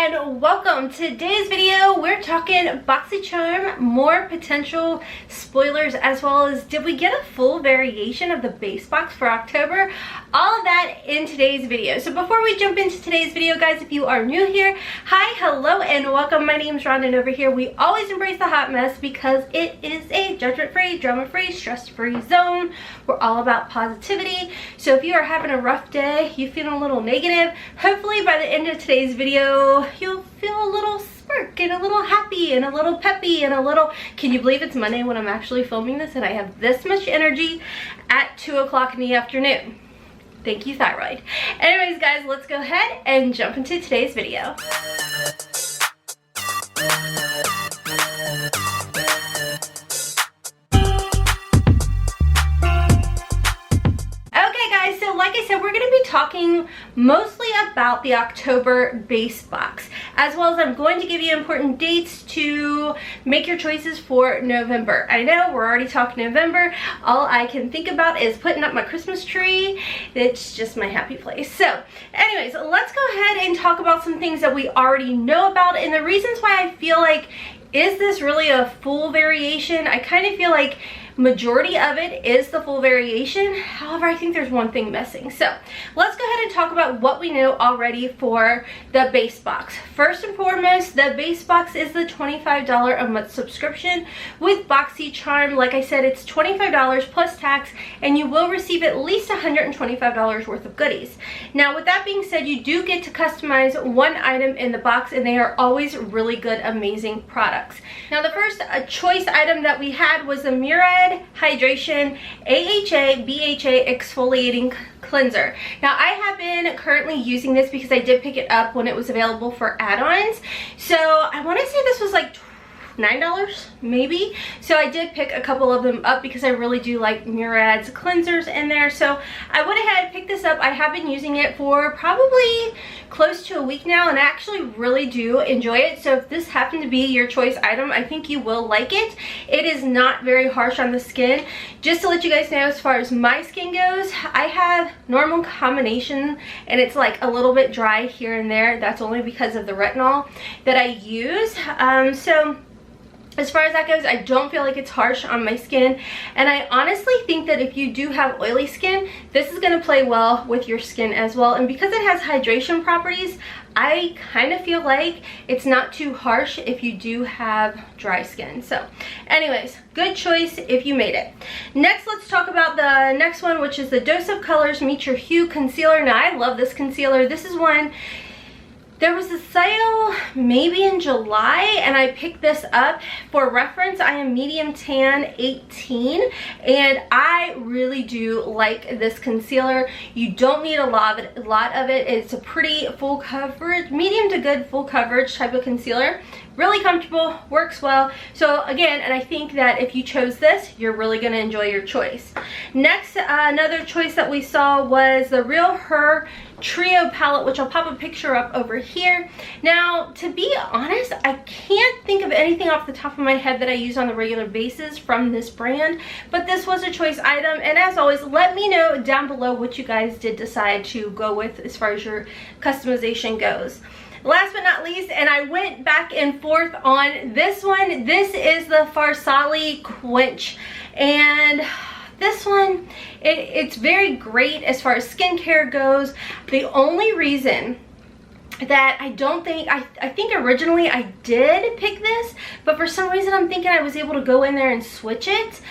and welcome. Today's video we're talking Boxycharm, more potential spoilers, as well as did we get a full variation of the base box for October. All of that in today's video. So before we jump into today's video, guys, if you are new here, hi, hello, and welcome. My name's Ron, and over here we always embrace the hot mess because it is a judgment-free, drama-free, stress-free zone. We're all about positivity. So if you are having a rough day, you feeling a little negative, hopefully by the end of today's video you'll feel a little smirk and a little happy and a little peppy and a little, can you believe it's Monday when I'm actually filming this and I have this much energy at 2 o'clock in the afternoon? Thank you, thyroid. Anyways, guys, let's go ahead and jump into today's video. So like I said, we're going to be talking mostly about the October base box, as well as I'm going to give you important dates to make your choices for November. I know we're already talking November. All I can think about is putting up my Christmas tree. It's just my happy place. So anyways, let's go ahead and talk about some things that we already know about and the reasons why I feel like, is this really a full variation? I kind of feel like majority of it is the full variation. However, I think there's one thing missing. So let's go ahead and talk about what we know already for the base box. First and foremost, the base box is the $25 a month subscription with Boxycharm. Like I said, it's $25 plus tax, and you will receive at least $125 worth of goodies. Now, with that being said, you do get to customize one item in the box, and they are always really good, amazing products. Now, the first choice item that we had was the Murad Hydration AHA BHA Exfoliating Cleanser. Now, I have been currently using this because I did pick it up when it was available for add-ons. So I want to say this was like $9 maybe. So I did pick a couple of them up because I really do like Murad's cleansers in there. So I went ahead and picked this up. I have been using it for probably close to a week now, and I actually really do enjoy it. So if this happened to be your choice item, I think you will like it. It is not very harsh on the skin. Just to let you guys know, as far as my skin goes, I have normal combination and it's like a little bit dry here and there. That's only because of the retinol that I use. So as far as that goes, I don't feel like it's harsh on my skin, and I honestly think that if you do have oily skin, this is going to play well with your skin as well. And because it has hydration properties, I kind of feel like it's not too harsh if you do have dry skin. So anyways, good choice if you made it. Next, let's talk about the next one, which is the Dose of Colors Meet Your Hue Concealer. Now, I love this concealer. This is one, there was a sale maybe in July, and I picked this up. For reference, I am medium tan 18, and I really do like this concealer. You don't need a lot of it. It's a pretty full coverage, medium to good full coverage type of concealer. Really comfortable, works well. So again, and I think that if you chose this, you're really going to enjoy your choice. Next, another choice that we saw was the Real Her Trio palette, which I'll pop a picture up over here. Now, to be honest, I can't think of anything off the top of my head that I use on a regular basis from this brand, but this was a choice item. And as always, let me know down below what you guys did decide to go with as far as your customization goes. Last but not least, and I went back and forth on this one, this is the Farsali Quench. And this one, it's very great as far as skincare goes. The only reason that I don't think, I think originally I did pick this, but for some reason I'm thinking I was able to go in there and switch it.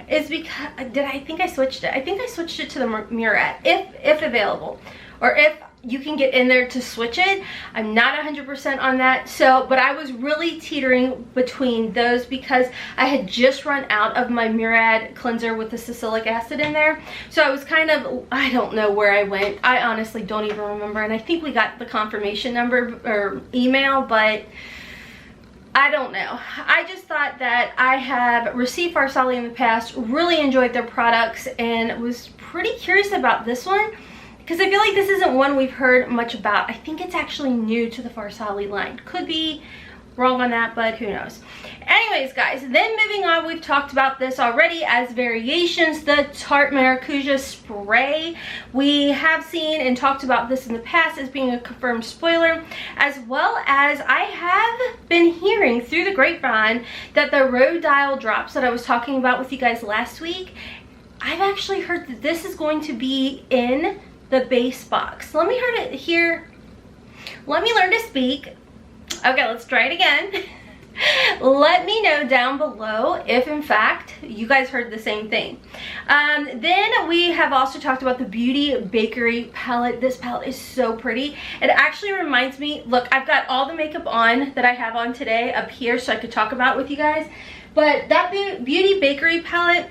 Is because, I think I switched it. I think I switched it to the Murad, if available, or if you can get in there to switch it. I'm not 100% on that. So, but I was really teetering between those because I had just run out of my Murad cleanser with the salicylic acid in there. So I was kind of, I don't know where I went. I honestly don't even remember. And I think we got the confirmation number or email, but I don't know. I just thought that I have received Farsali in the past, really enjoyed their products, and was pretty curious about this one, because I feel like this isn't one we've heard much about. I think it's actually new to the Farsali line. Could be wrong on that, but who knows. Anyways, guys, then moving on, we've talked about this already as variations, the Tarte Maracuja spray. We have seen and talked about this in the past as being a confirmed spoiler, as well as I have been hearing through the grapevine that the Rhodial drops that I was talking about with you guys last week, I've actually heard that this is going to be in the base box. Let me learn to speak. Okay, let's try it again. Let me know down below if in fact you guys heard the same thing. Then we have also talked about the Beauty Bakery palette. This palette is so pretty. It actually reminds me, look, I've got all the makeup on that I have on today up here so I could talk about it with you guys, but that Beauty Bakery palette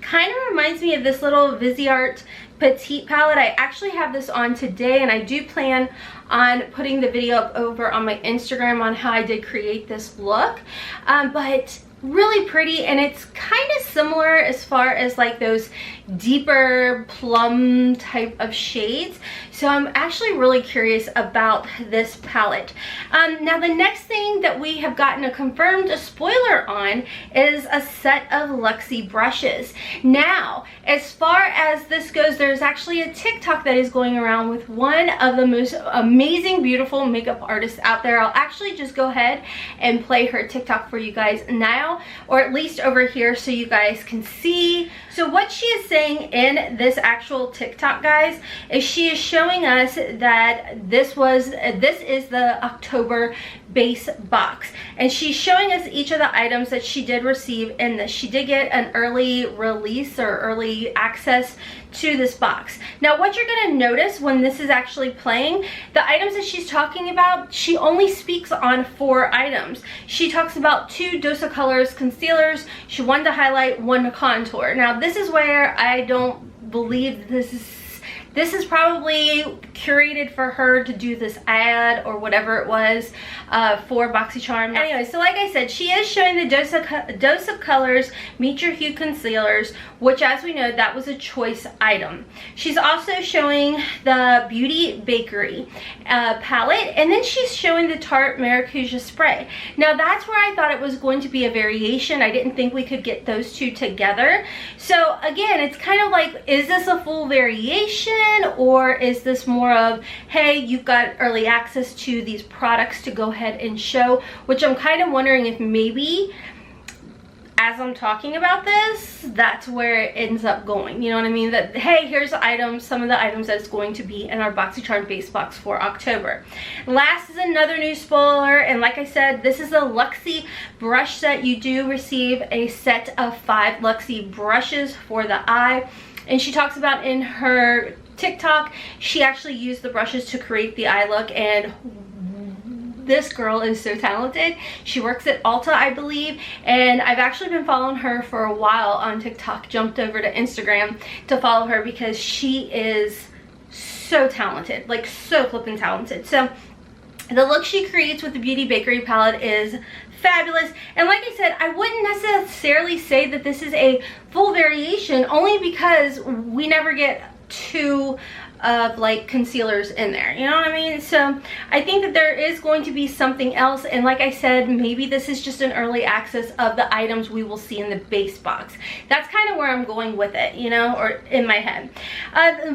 kind of reminds me of this little Viseart Petite palette. I actually have this on today, and I do plan on putting the video up over on my Instagram on how I did create this look. But really pretty, and it's kind of similar as far as like those deeper plum type of shades. So I'm actually really curious about this palette. Now the next thing that we have gotten a confirmed spoiler on is a set of Luxie brushes. Now, as far as this goes, there's actually a TikTok that is going around with one of the most amazing, beautiful makeup artists out there. I'll actually just go ahead and play her TikTok for you guys now, or at least over here so you guys can see. So what she is saying in this actual TikTok, guys, is she is showing us that this is the October base box, and she's showing us each of the items that she did receive in this. She did get an early release or early access to this box. Now what you're going to notice when this is actually playing, the items that she's talking about, she only speaks on 4 items. She talks about 2 Dose of Colors concealers, she 1 to highlight, 1 to contour. Now this is where I don't believe this is probably curated for her to do this ad or whatever it was for Boxycharm. Anyway, so like I said, she is showing the Dose of Colors Meet Your Hue concealers, which, as we know, that was a choice item. She's also showing the Beauty Bakery palette, and then she's showing the Tarte Maracuja spray. Now that's where I thought it was going to be a variation. I didn't think we could get those 2 together. So again, it's kind of like, is this a full variation, or is this more of, hey, you've got early access to these products to go ahead and show? Which I'm kind of wondering if maybe as I'm talking about this, that's where it ends up going. You know what I mean? That, hey, here's the items, some of the items that's going to be in our Boxycharm base box for October. Last is another new spoiler, and like I said, this is a Luxie brush set. You do receive a set of 5 Luxie brushes for the eye, and she talks about in her TikTok, she actually used the brushes to create the eye look, and this girl is so talented. She works at Ulta, I believe, and I've actually been following her for a while on TikTok. Jumped over to Instagram to follow her because she is so talented, like so flippin' talented. So the look she creates with the Beauty Bakery palette is fabulous, and like I said, I wouldn't necessarily say that this is a full variation, only because we never get 2 of like concealers in there, you know what I mean? So I think that there is going to be something else, and like I said, maybe this is just an early access of the items we will see in the base box. That's kind of where I'm going with it, you know, or in my head.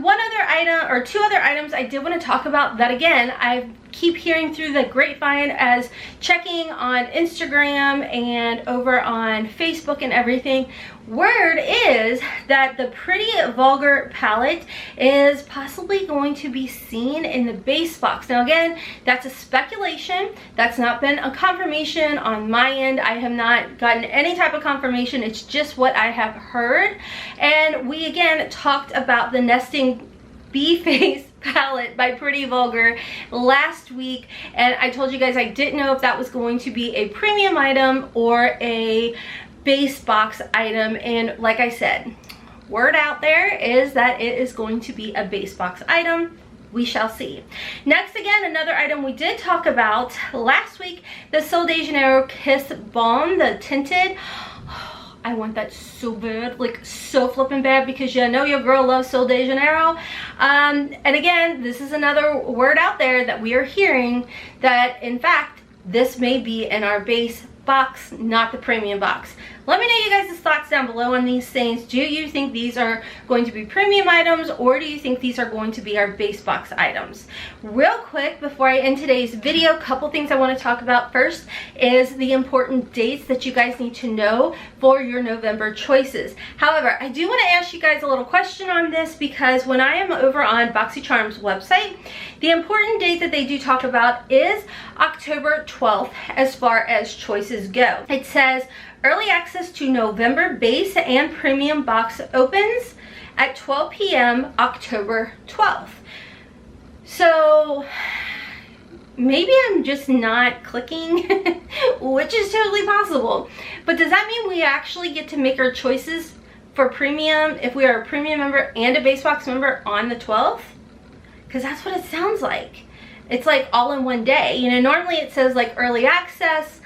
One other item, or 2 other items I did want to talk about that, again, I keep hearing through the grapevine as checking on Instagram and over on Facebook and everything. Word is that the Pretty Vulgar palette is possibly going to be seen in the base box. Now again, that's a speculation. That's not been a confirmation on my end. I have not gotten any type of confirmation. It's just what I have heard. And we again talked about the Nesting Bee Face palette by Pretty Vulgar last week, and I told you guys I didn't know if that was going to be a premium item or a base box item, and like I said, word out there is that it is going to be a base box item. We shall see. Next, again, another item we did talk about last week, the Sol de Janeiro Kiss Balm, the tinted. I want that so bad, like so flippin' bad, because you know your girl loves Sol de Janeiro. And again, this is another word out there that we are hearing that in fact this may be in our base box, not the premium box. Let me know you guys' thoughts down below on these things. Do you think these are going to be premium items, or do you think these are going to be our base box items? Real quick, before I end today's video, a couple things I want to talk about. First is the important dates that you guys need to know for your November choices. However, I do want to ask you guys a little question on this, because when I am over on Boxycharm's website, the important date that they do talk about is October 12th as far as choices go. It says early access to November base and premium box opens at 12 p.m. October 12th. So maybe I'm just not clicking, which is totally possible. But does that mean we actually get to make our choices for premium if we are a premium member and a base box member on the 12th? Because that's what it sounds like. It's like all in one day. You know, normally it says like early access,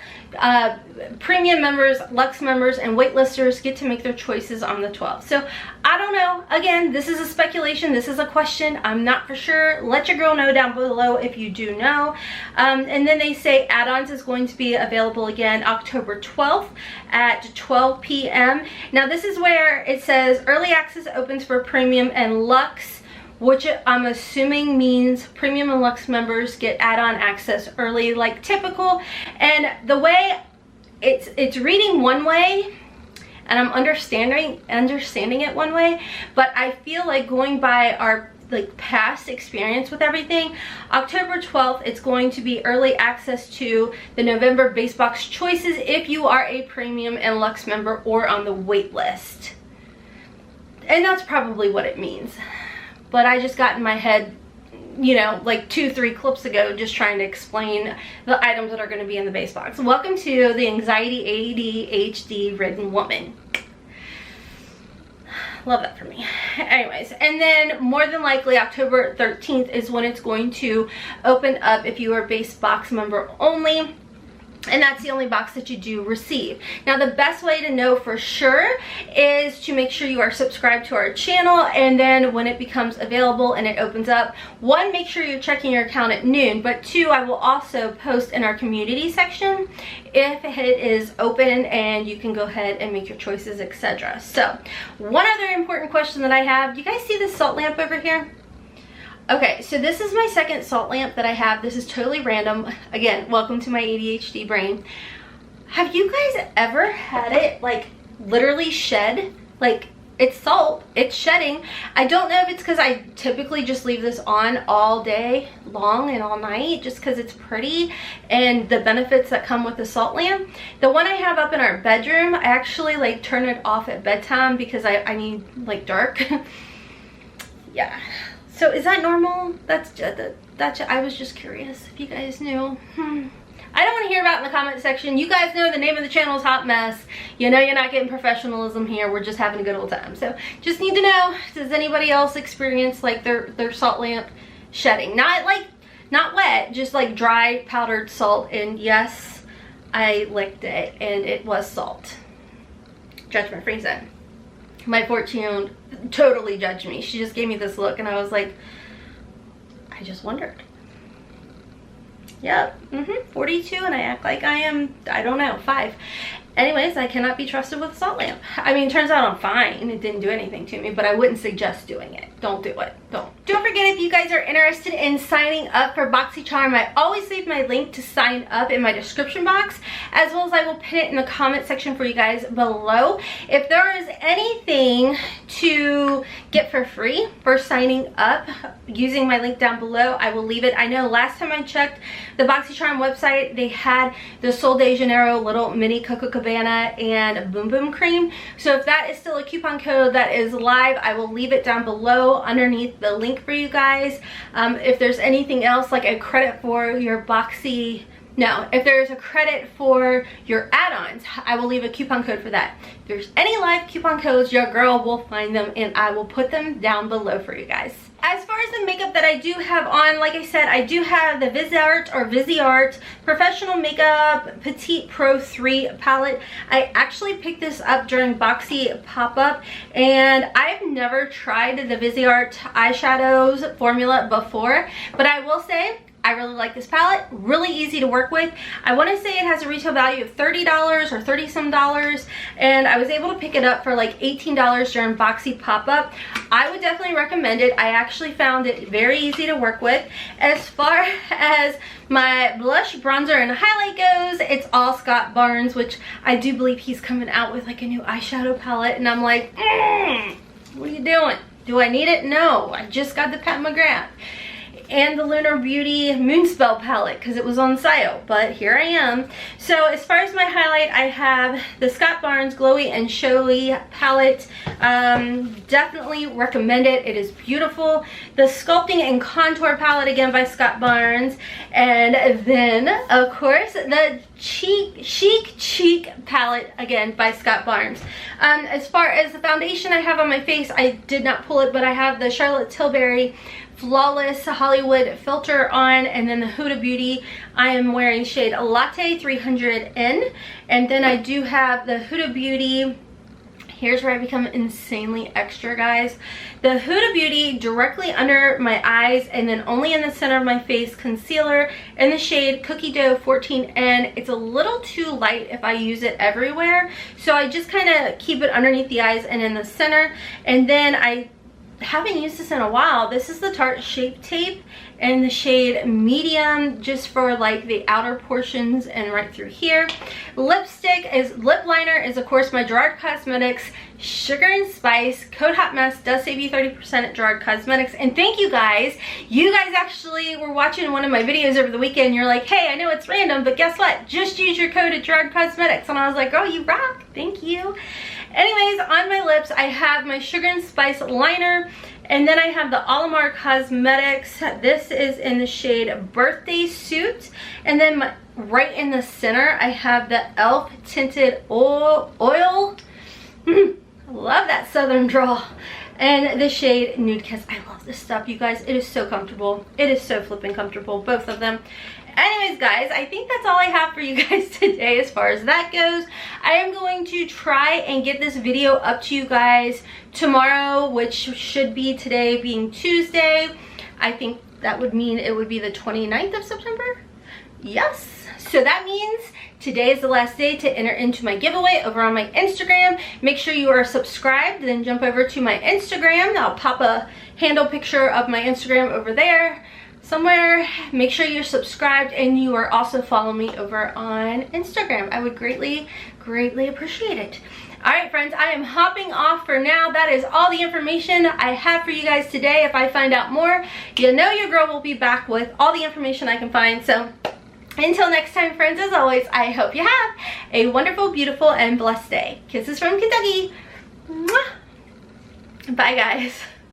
premium members, Luxe members, and waitlisters get to make their choices on the 12th. So I don't know. Again, this is a speculation. This is a question. I'm not for sure. Let your girl know down below if you do know. And then they say add-ons is going to be available again October 12th at 12 p.m. Now this is where it says early access opens for premium and Luxe, which I'm assuming means premium and Luxe members get add-on access early, like typical. And the way it's reading one way, and I'm understanding it one way, but I feel like going by our like past experience with everything, October 12th it's going to be early access to the November base box choices if you are a premium and Luxe member or on the wait list. And that's probably what it means. But I just got in my head, you know, like 2-3 clips ago, just trying to explain the items that are going to be in the base box. Welcome to the anxiety ADHD ridden woman. Love that for me. Anyways, and then more than likely October 13th is when it's going to open up if you are a base box member only. And that's the only box that you do receive. Now the best way to know for sure is to make sure you are subscribed to our channel, and then when it becomes available and it opens up, one, make sure you're checking your account at noon, but two, I will also post in our community section if it is open and you can go ahead and make your choices, etc. So one other important question that I have, do you guys see this salt lamp over here? Okay, so this is my second salt lamp that I have. This is totally random. Again, welcome to my ADHD brain. Have you guys ever had it like literally shed? Like it's salt, it's shedding. I don't know if it's because I typically just leave this on all day long and all night just because it's pretty and the benefits that come with the salt lamp. The one I have up in our bedroom, I actually like turn it off at bedtime because I need like dark. Yeah. So is that normal? I was just curious if you guys knew. I don't want to hear about it in the comment section. You guys know the name of the channel is Hot Mess. You know you're not getting professionalism here. We're just having a good old time. So just need to know, does anybody else experience like their salt lamp shedding? Not wet, just like dry powdered salt. And yes, I licked it and it was salt. Judgment free zone. My 14-year-old totally judged me. She just gave me this look and I was like, I just wondered. Yep, 42 and I act like I am, I don't know, 5. Anyways, I cannot be trusted with a salt lamp. I mean, turns out I'm fine. It didn't do anything to me, but I wouldn't suggest doing it. Don't do it. Don't forget, if you guys are interested in signing up for Boxycharm, I always leave my link to sign up in my description box, as well as I will pin it in the comment section for you guys below. If there is anything to get for free for signing up using my link down below, I will leave it. I know last time I checked the Boxycharm website, they had the Sol de Janeiro little mini Coco Cabana and Boom Boom cream. So if that is still a coupon code that is live, I will leave it down below underneath the link for you guys. If there's anything else, like a credit for your if there's a credit for your add-ons, I will leave a coupon code for that. If there's any live coupon codes, your girl will find them and I will put them down below for you guys. As far as the makeup that I do have on, like I said, I do have the Viseart Professional Makeup Petite Pro 3 palette. I actually picked this up during Boxy pop-up, and I've never tried the Viseart eyeshadows formula before, but I will say I really like this palette. Really easy to work with. I want to say it has a retail value of $30 or 30 some dollars, and I was able to pick it up for like $18 during Boxy pop-up. I would definitely recommend it. I actually found it very easy to work with. As far as my blush, bronzer, and highlight goes, it's all Scott Barnes, which I do believe he's coming out with like a new eyeshadow palette, and I'm like, what are you doing? Do I need it? No, I just got the Pat McGrath and the Lunar Beauty Moonspell palette because it was on sale, but here I am. So as far as my highlight, I have the Scott Barnes Glowy and Showy palette. Definitely recommend it. It is beautiful. The Sculpting and Contour palette, again by Scott Barnes. And then, of course, the Chic Cheek palette, again by Scott Barnes. As far as the foundation I have on my face, I did not pull it, but I have the Charlotte Tilbury Flawless Hollywood filter on, and then the Huda Beauty, I am wearing shade Latte 300N, and then I do have the Huda Beauty, here's where I become insanely extra, guys, the Huda Beauty directly under my eyes and then only in the center of my face concealer in the shade Cookie Dough 14N. It's a little too light if I use it everywhere, so I just kind of keep it underneath the eyes and in the center. And then I haven't used this in a while. This is the Tarte Shape Tape in the shade Medium, just for like the outer portions and right through here. Lip liner is of course my Gerard Cosmetics Sugar and Spice. Code HOTMESS does save you 30% at Gerard Cosmetics. And thank you guys. You guys actually were watching one of my videos over the weekend. You're like, hey, I know it's random, but guess what? Just use your code at Gerard Cosmetics. And I was like, oh, you rock. Thank you. Anyways, on my lips, I have my Sugar and Spice liner. And then I have the Olimar Cosmetics. This is in the shade Birthday Suit. And then right in the center, I have the e.l.f. Tinted Oil. I love that southern drawl. And the shade Nude Kiss. I love this stuff, you guys. It is so comfortable. It is so flipping comfortable, both of them. Anyways, guys, I think that's all I have for you guys today as far as that goes. I am going to try and get this video up to you guys tomorrow, which should be today being Tuesday. I think that would mean it would be the 29th of September. Yes. So that means today is the last day to enter into my giveaway over on my Instagram. Make sure you are subscribed, then jump over to my Instagram. I'll pop a handle picture of my Instagram over there somewhere. Make sure you're subscribed and you are also following me over on Instagram. I would greatly appreciate it. Alright friends, I am hopping off for now. That is all the information I have for you guys today. If I find out more, you know your girl will be back with all the information I can find. So until next time, friends, as always, I hope you have a wonderful, beautiful, and blessed day. Kisses from Kentucky. Mwah. Bye guys.